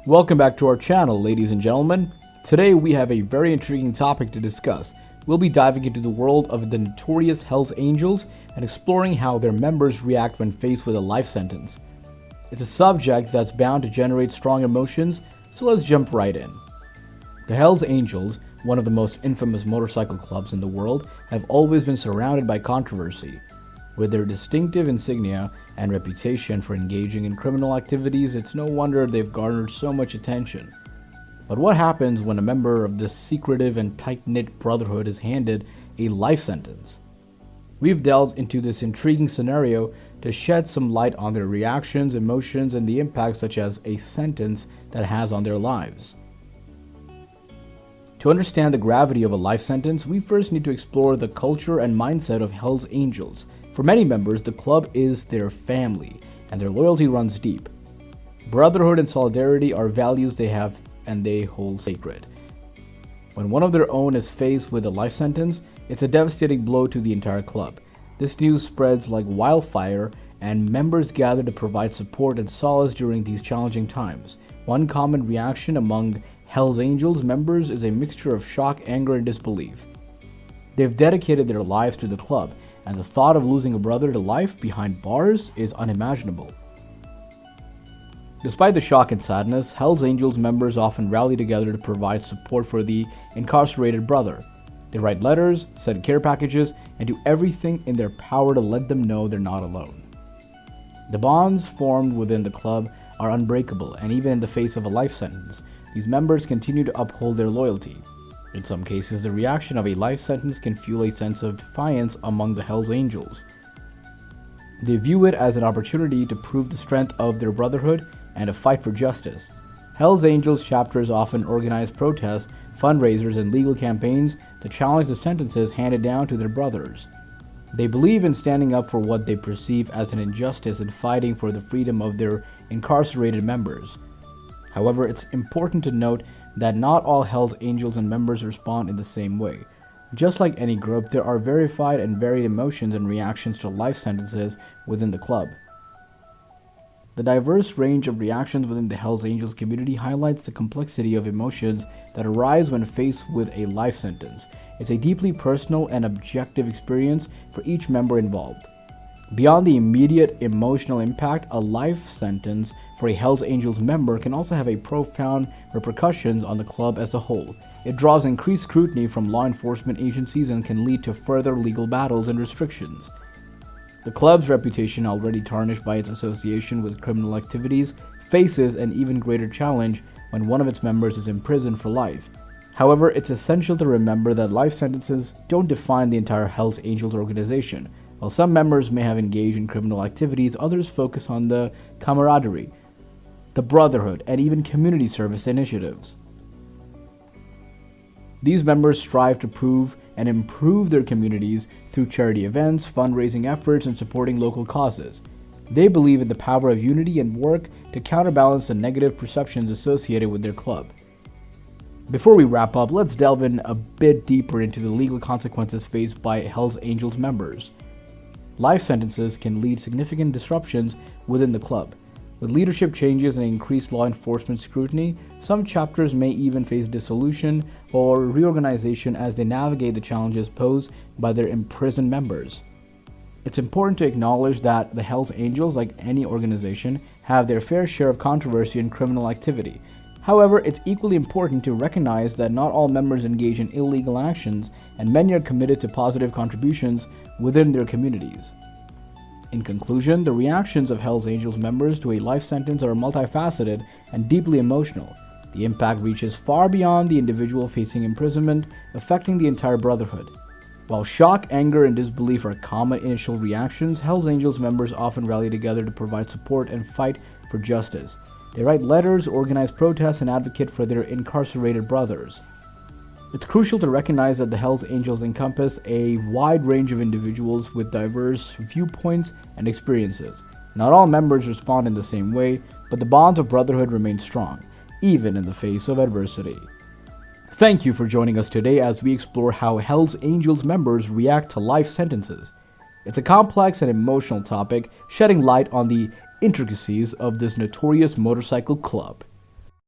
Welcome back to our channel, ladies and gentlemen. Today we have a very intriguing topic to discuss. We'll be diving into the world of the notorious Hells Angels and exploring how their members react when faced with a life sentence. It's a subject that's bound to generate strong emotions, so let's jump right in. The Hells Angels, one of the most infamous motorcycle clubs in the world, have always been surrounded by controversy. With their distinctive insignia and reputation for engaging in criminal activities, it's no wonder they've garnered so much attention. But what happens when a member of this secretive and tight-knit brotherhood is handed a life sentence? We've delved into this intriguing scenario to shed some light on their reactions, emotions, and the impact such as a sentence that has on their lives. To understand the gravity of a life sentence, we first need to explore the culture and mindset of Hells Angels. For many members, the club is their family, and their loyalty runs deep. Brotherhood and solidarity are values they have and they hold sacred. When one of their own is faced with a life sentence, it's a devastating blow to the entire club. This news spreads like wildfire, and members gather to provide support and solace during these challenging times. One common reaction among Hells Angels members is a mixture of shock, anger, and disbelief. They've dedicated their lives to the club, and the thought of losing a brother to life behind bars is unimaginable. Despite the shock and sadness, Hells Angels members often rally together to provide support for the incarcerated brother. They write letters, send care packages, and do everything in their power to let them know they're not alone. The bonds formed within the club are unbreakable, and even in the face of a life sentence, these members continue to uphold their loyalty. In some cases, the reaction of a life sentence can fuel a sense of defiance among the Hells Angels. They view it as an opportunity to prove the strength of their brotherhood and to fight for justice. Hells Angels chapters often organize protests, fundraisers, and legal campaigns to challenge the sentences handed down to their brothers. They believe in standing up for what they perceive as an injustice and fighting for the freedom of their incarcerated members. However, it's important to note that not all Hells Angels and members respond in the same way. Just like any group, there are verified and varied emotions and reactions to life sentences within the club. The diverse range of reactions within the Hells Angels community highlights the complexity of emotions that arise when faced with a life sentence. It's a deeply personal and objective experience for each member involved. Beyond the immediate emotional impact, a life sentence for a Hells Angels member can also have a profound repercussions on the club as a whole. It draws increased scrutiny from law enforcement agencies and can lead to further legal battles and restrictions. The club's reputation, already tarnished by its association with criminal activities, faces an even greater challenge when one of its members is imprisoned for life. However, it's essential to remember that life sentences don't define the entire Hells Angels organization. While some members may have engaged in criminal activities, others focus on the camaraderie, the brotherhood, and even community service initiatives. These members strive to prove and improve their communities through charity events, fundraising efforts, and supporting local causes. They believe in the power of unity and work to counterbalance the negative perceptions associated with their club. Before we wrap up, let's delve in a bit deeper into the legal consequences faced by Hells Angels members. Life sentences can lead significant disruptions within the club. With leadership changes and increased law enforcement scrutiny, some chapters may even face dissolution or reorganization as they navigate the challenges posed by their imprisoned members. It's important to acknowledge that the Hells Angels, like any organization, have their fair share of controversy and criminal activity. However, it's equally important to recognize that not all members engage in illegal actions, and many are committed to positive contributions within their communities. In conclusion, the reactions of Hells Angels members to a life sentence are multifaceted and deeply emotional. The impact reaches far beyond the individual facing imprisonment, affecting the entire brotherhood. While shock, anger, and disbelief are common initial reactions, Hells Angels members often rally together to provide support and fight for justice. They write letters, organize protests, and advocate for their incarcerated brothers. It's crucial to recognize that the Hells Angels encompass a wide range of individuals with diverse viewpoints and experiences. Not all members respond in the same way, but the bonds of brotherhood remain strong, even in the face of adversity. Thank you for joining us today as we explore how Hells Angels members react to life sentences. It's a complex and emotional topic, shedding light on the intricacies of this notorious motorcycle club.